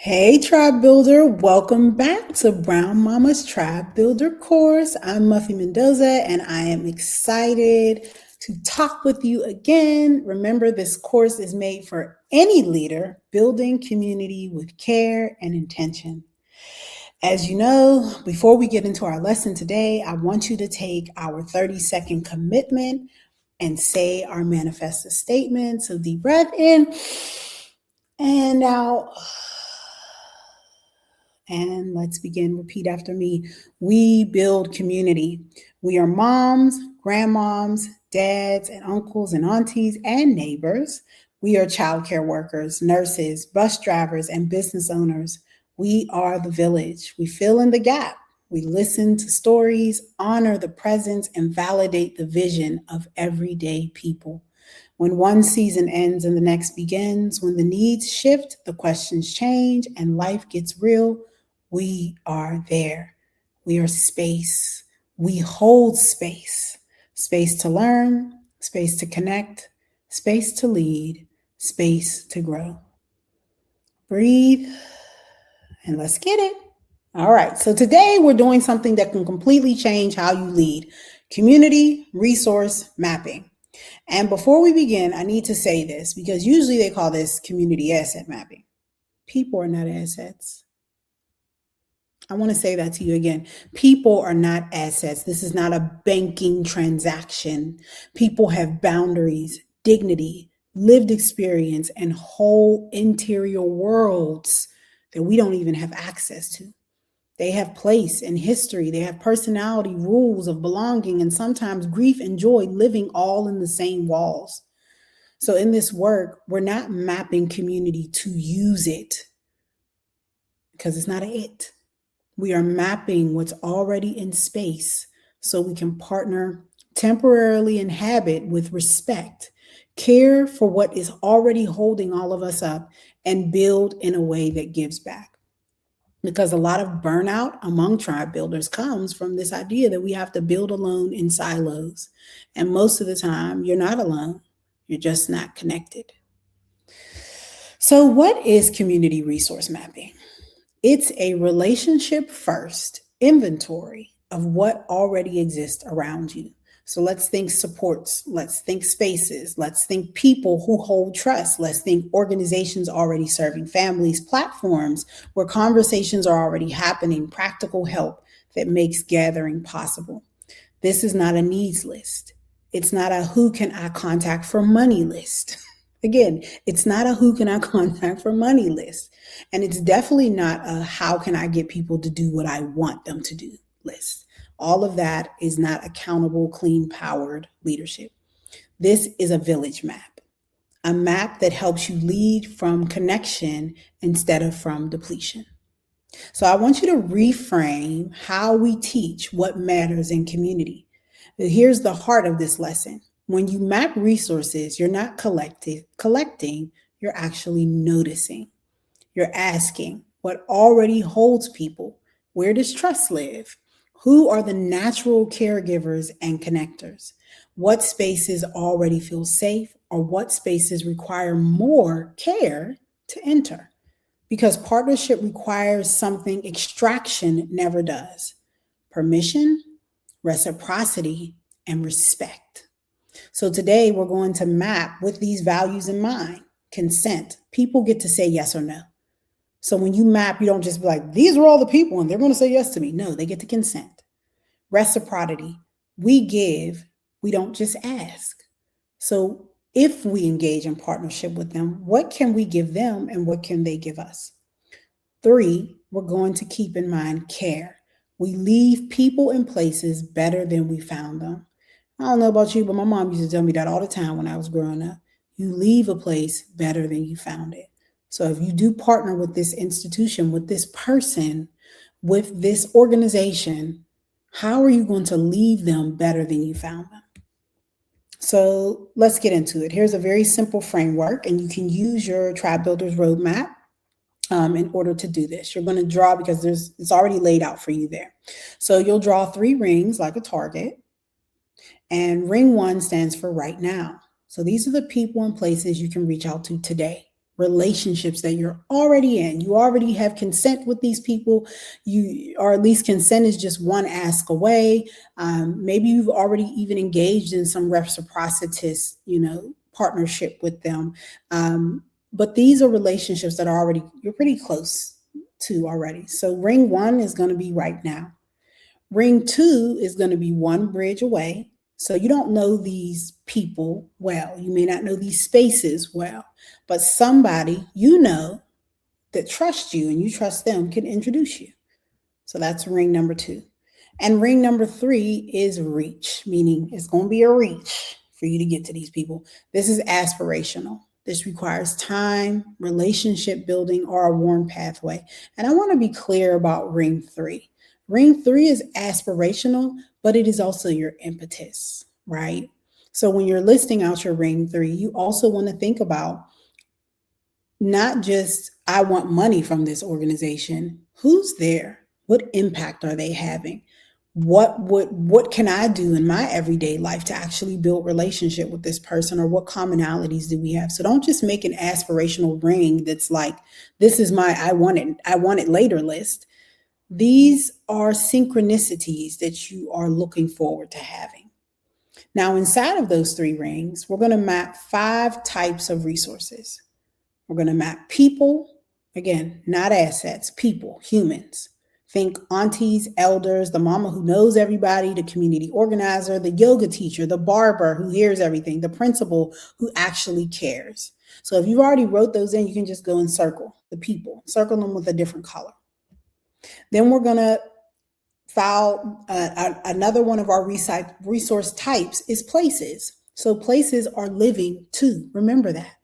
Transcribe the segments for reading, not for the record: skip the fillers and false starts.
Hey, Tribe Builder, welcome back to Brown Mama's Tribe Builder course. I'm Muffy Mendoza and I am excited to talk with you again. Remember, this course is made for any leader building community with care and intention. As you know, before we get into our lesson today, I want you to take our 30-second commitment and say our manifesto statement. So deep breath in and out. And let's begin. Repeat after me. We build community. We are moms, grandmoms, dads, and uncles and aunties and neighbors. We are childcare workers, nurses, bus drivers, and business owners. We are the village. We fill in the gap. We listen to stories, honor the presence, and validate the vision of everyday people. When one season ends and the next begins, when the needs shift, the questions change, and life gets real, we are there. We are space. We hold space. Space to learn, space to connect, space to lead, space to grow. Breathe, and let's get it. All right, so today we're doing something that can completely change how you lead: community resource mapping. And before we begin, I need to say this because usually they call this community asset mapping. People are not assets. I want to say that to you again. People are not assets. This is not a banking transaction. People have boundaries, dignity, lived experience, and whole interior worlds that we don't even have access to. They have place and history. They have personality, rules of belonging, and sometimes grief and joy living all in the same walls. So in this work, we're not mapping community to use it because it's not a it. We are mapping what's already in space so we can partner, temporarily inhabit with respect, care for what is already holding all of us up, and build in a way that gives back. Because a lot of burnout among tribe builders comes from this idea that we have to build alone in silos. And most of the time, you're not alone, you're just not connected. So, what is community resource mapping? It's a relationship first inventory of what already exists around you. So let's think supports, let's think spaces, let's think people who hold trust, let's think organizations already serving families, platforms where conversations are already happening, practical help that makes gathering possible. This is not a needs list. It's not a who can I contact for money list. Again, it's not a who can I contact for money list. And it's definitely not a how can I get people to do what I want them to do list. All of that is not accountable, clean, powered leadership. This is a village map, a map that helps you lead from connection instead of from depletion. So I want you to reframe how we teach what matters in community. Here's the heart of this lesson. When you map resources, you're not collecting, you're actually noticing. You're asking what already holds people. Where does trust live? Who are the natural caregivers and connectors? What spaces already feel safe, or what spaces require more care to enter? Because partnership requires something extraction never does: permission, reciprocity, and respect. So today we're going to map with these values in mind. Consent. People get to say yes or no. So when you map, you don't just be like, these are all the people and they're going to say yes to me. No, they get to consent. Reciprocity. We give, we don't just ask. So if we engage in partnership with them, what can we give them and what can they give us? 3, we're going to keep in mind care. We leave people and places better than we found them. I don't know about you, but my mom used to tell me that all the time when I was growing up. You leave a place better than you found it. So if you do partner with this institution, with this person, with this organization, how are you going to leave them better than you found them? So let's get into it. Here's a very simple framework, and you can use your Tribe Builders Roadmap in order to do this. You're going to draw, because it's already laid out for you there. So you'll draw 3 rings like a target, and ring 1 stands for right now. So these are the people and places you can reach out to today. relationships that you're already in. You already have consent with these people, or at least consent is just one ask away. Maybe you've already even engaged in some reciprocitous, partnership with them. But these are relationships that are already, you're pretty close to already. So ring one is going to be right now. Ring two is going to be one bridge away. So you don't know these people well. You may not know these spaces well, but somebody that trusts you and you trust them can introduce you. So that's ring number two. And ring number three is reach, meaning it's going to be a reach for you to get to these people. This is aspirational. This requires time, relationship building, or a worn pathway. And I want to be clear about ring three. Ring three is aspirational, but it is also your impetus, right? So when you're listing out your ring three, you also want to think about not just, I want money from this organization. Who's there? What impact are they having? What can I do in my everyday life to actually build relationship with this person, or what commonalities do we have? So don't just make an aspirational ring that's like, this is my I want it later list. These are synchronicities that you are looking forward to having. Now, inside of those three rings, we're going to map 5 types of resources. We're going to map people, again, not assets, people, humans. Think aunties, elders, the mama who knows everybody, the community organizer, the yoga teacher, the barber who hears everything, the principal who actually cares. So if you've already wrote those in, you can just go and circle the people, circle them with a different color. Then we're going to file another one of our resource types is places. So places are living too. Remember that.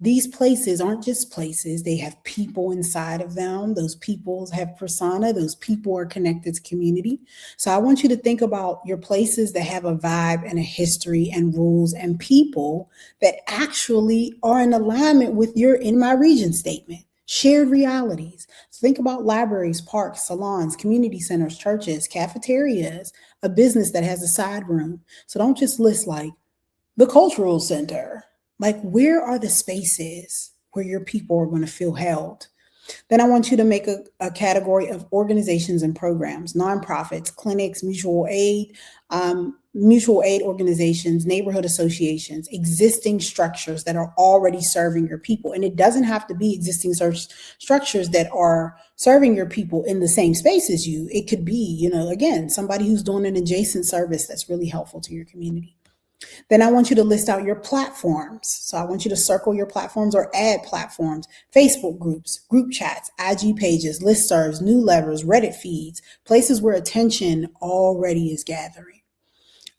These places aren't just places. They have people inside of them. Those people have persona. Those people are connected to community. So I want you to think about your places that have a vibe and a history and rules and people that actually are in alignment with your in my region statement. Shared realities. So think about libraries, parks, salons, community centers, churches, cafeterias, a business that has a side room. So don't just list like the cultural center. Like, where are the spaces where your people are going to feel held? Then I want you to make a category of organizations and programs, nonprofits, clinics, mutual aid organizations, neighborhood associations, existing structures that are already serving your people. And it doesn't have to be existing structures that are serving your people in the same space as you. It could be, again, somebody who's doing an adjacent service that's really helpful to your community. Then I want you to list out your platforms. So I want you to circle your platforms or add platforms, Facebook groups, group chats, IG pages, listservs, newsletters, Reddit feeds, places where attention already is gathering.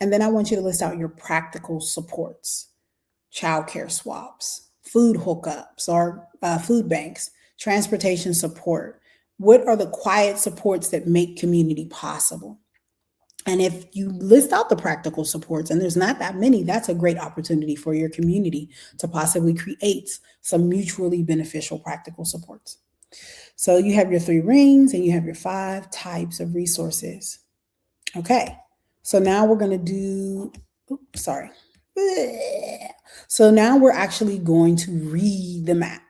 And then I want you to list out your practical supports, childcare swaps, food hookups or food banks, transportation support. What are the quiet supports that make community possible? And if you list out the practical supports, and there's not that many, that's a great opportunity for your community to possibly create some mutually beneficial practical supports. So you have your 3 rings and you have your 5 types of resources. Okay, so now we're going to do, So now we're actually going to read the map.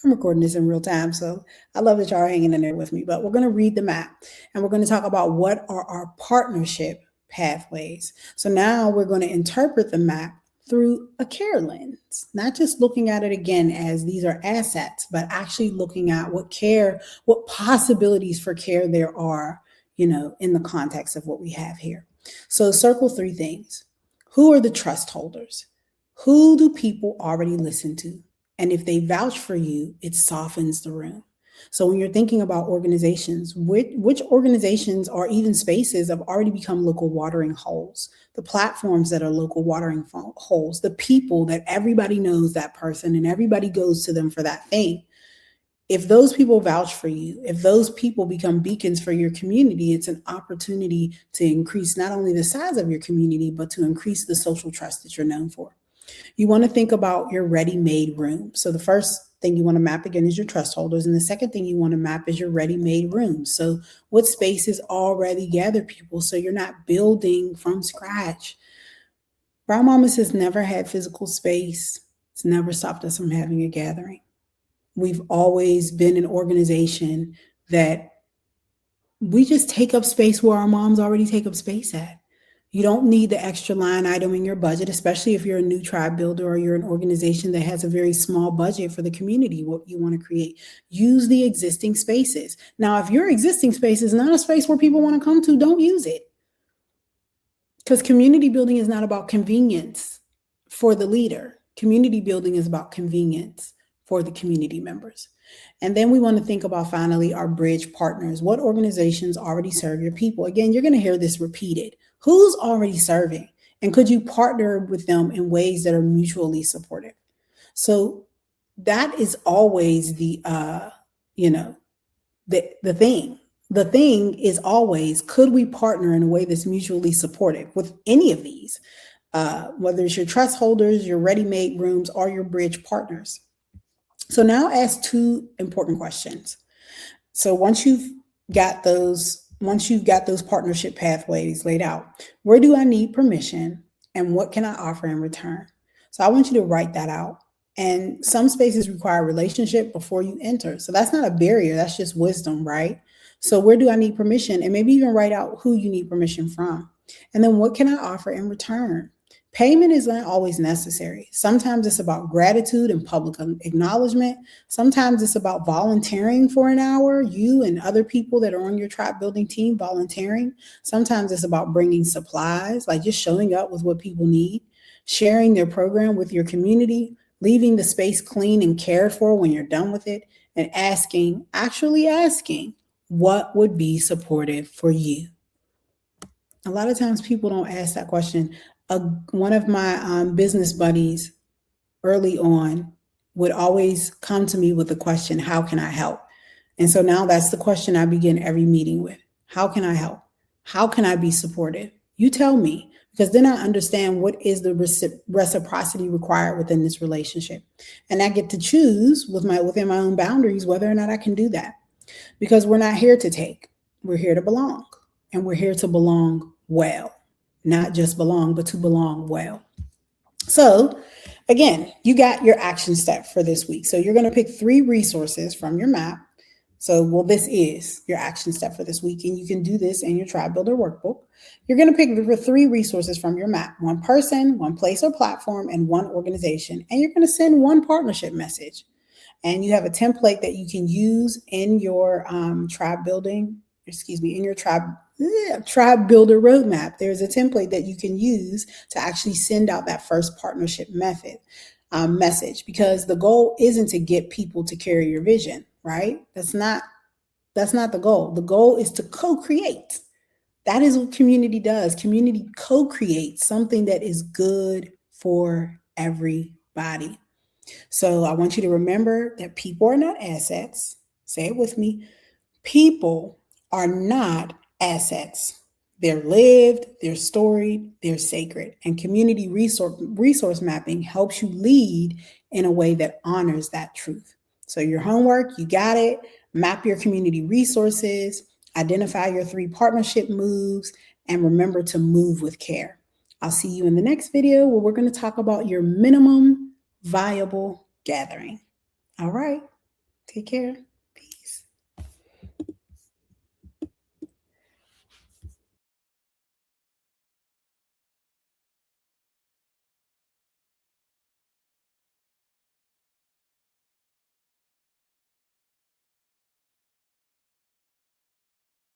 I'm recording this in real time, so I love that y'all are hanging in there with me, but we're going to read the map and we're going to talk about what are our partnership pathways. So now we're going to interpret the map through a care lens, not just looking at it again as these are assets, but actually looking at what possibilities for care there are, in the context of what we have here. So circle 3 things. Who are the trust holders? Who do people already listen to? And if they vouch for you, it softens the room. So when you're thinking about organizations, which organizations or even spaces have already become local watering holes? The platforms that are local watering holes, the people that everybody knows that person and everybody goes to them for that thing. If those people vouch for you, if those people become beacons for your community, it's an opportunity to increase not only the size of your community, but to increase the social trust that you're known for. You want to think about your ready-made room. So the first thing you want to map again is your trust holders. And the second thing you want to map is your ready-made room. So what spaces already gather people so you're not building from scratch. Brown Mamas has never had physical space. It's never stopped us from having a gathering. We've always been an organization that we just take up space where our moms already take up space at. You don't need the extra line item in your budget, especially if you're a new tribe builder or you're an organization that has a very small budget for the community, what you want to create. Use the existing spaces. Now, if your existing space is not a space where people want to come to, don't use it. Because community building is not about convenience for the leader. Community building is about convenience for the community members. And then we want to think about finally our bridge partners. What organizations already serve your people? Again, you're going to hear this repeated. Who's already serving? And could you partner with them in ways that are mutually supportive? So that is always the thing. The thing is always, could we partner in a way that's mutually supportive with any of these? Whether it's your trust holders, your ready-made rooms, or your bridge partners. So now ask two important questions. So once you've got those partnership pathways laid out, where do I need permission and what can I offer in return? So I want you to write that out. And some spaces require a relationship before you enter. So that's not a barrier, that's just wisdom, right? So where do I need permission? And maybe even write out who you need permission from. And then what can I offer in return? Payment is not always necessary. Sometimes it's about gratitude and public acknowledgement. Sometimes it's about volunteering for an hour, you and other people that are on your tribe building team volunteering. Sometimes it's about bringing supplies, like just showing up with what people need, sharing their program with your community, leaving the space clean and cared for when you're done with it, and actually asking, what would be supportive for you? A lot of times people don't ask that question. One of my business buddies early on would always come to me with the question, how can I help? And so now that's the question I begin every meeting with. How can I help? How can I be supportive? You tell me, because then I understand what is the reciprocity required within this relationship. And I get to choose within my own boundaries whether or not I can do that. Because we're not here to take, we're here to belong. And we're here to belong well. Not just belong, but to belong well. So again, you got your action step for this week. So you're going to pick 3 resources from your map. So, this is your action step for this week, and you can do this in your Tribe Builder workbook. You're going to pick 3 resources from your map, 1 person, 1 place or platform, and 1 organization. And you're going to send 1 partnership message. And you have a template that you can use in your tribe builder roadmap. There's a template that you can use to actually send out that first partnership message, because the goal isn't to get people to carry your vision, right? That's not the goal. The goal is to co-create. That is what community does. Community co-creates something that is good for everybody. So I want you to remember that people are not assets. Say it with me. People are not assets. They're lived, they're storied, they're sacred. And community resource mapping helps you lead in a way that honors that truth. So your homework, you got it. Map your community resources, identify your 3 partnership moves, and remember to move with care. I'll see you in the next video where we're going to talk about your minimum viable gathering. All right, take care.